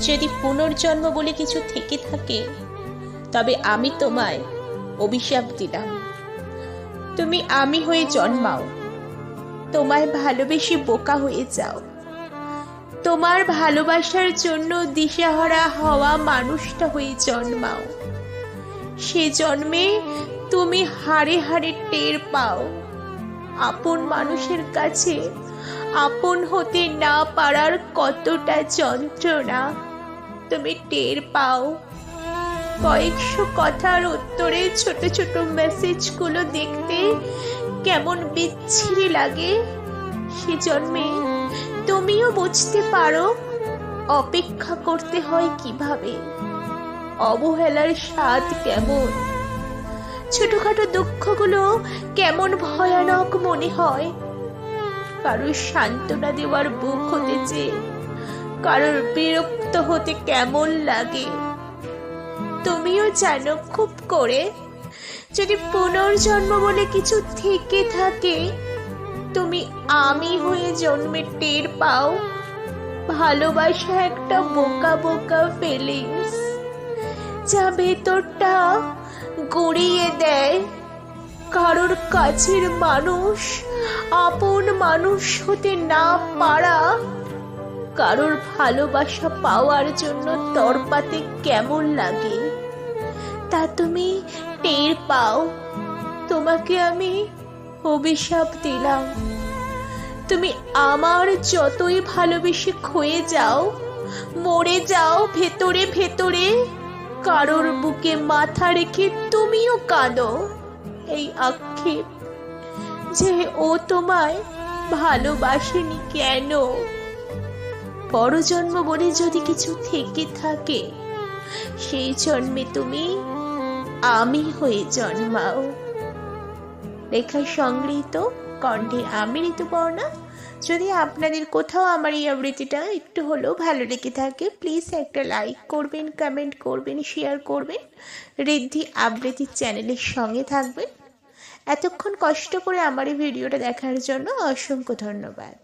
যদি পুনর্জন্ম বলে কিছু থেকে থাকে, তবে আমি তোমায় অভিশাপ দিলাম। তুমি আমি হয়ে জন্মাও, তোমায় ভালোবেসে বোকা হয়ে যাও, তোমার ভালোবাসার জন্য দিশেহারা হওয়া মানুষটা হয়ে জন্মাও। সে জন্মে তুমি হাড়ে হাড়ে টের পাও আপন মানুষের কাছে আপন হতে না পারার কতটা যন্ত্রণা। তুমি টের পাও কয়েকশো কথার উত্তরে ছোট ছোট মেসেজগুলো দেখতে কেমন বিচ্ছিরি লাগে। সে জন্মে তুমিও বুঝতে পারো অপেক্ষা করতে হয় কিভাবে, অবহেলার স্বাদ কেমন, ছোটখাটো দুঃখগুলো কেমন ভয়ানক মনে হয়। কারোর সান্ত্বনা দেওয়ার বুক হতে চেয়ে কারোর বিরক্ত হতে কেমন লাগে তুমিও জানো খুব করে। যদি পুনর্জন্ম বলে কিছু থেকে থাকে, তুমি আমি হয়ে জন্মে টের পাও ভালোবাসা একটা বোকা বোকা ফিলিংস, যা ভেতরটা গড়িয়ে দেয়। কারোর কাছের মানুষ আপন মানুষ হতে না পারা, কারোর ভালোবাসা পাওয়ার জন্য তড়পাতে কেমন লাগে তা তুমি টের পাও। তোমাকে আমি অভিশাপ দিলাম। তুমি আমার যতই ভালোবেসে ক্ষয়ে যাও, মরে যাও ভেতরে ভেতরে, কারোর বুকে মাথা রেখে তুমিও কাঁদো এই আক্ষেপ যে ও তোমায় ভালোবাসেনি কেন। পরজন্ম বলে যদি কিছু থেকে থাকে, সেই জন্মে তুমি আমি হয়ে জন্মাও। লেখায় সংগৃহীত, কণ্ঠে আমি ঋতুপর্ণা। যদি আপনাদের কোথাও আমার এই আবৃত্তিটা একটু হলেও ভালো লেগে থাকে, প্লিজ একটা লাইক করবেন, কমেন্ট করবেন, শেয়ার করবেন। ঋদ্ধি আবৃত্তি চ্যানেলের সঙ্গে থাকবেন। এতক্ষণ কষ্ট করে আমার এই ভিডিওটা দেখার জন্য অসংখ্য ধন্যবাদ।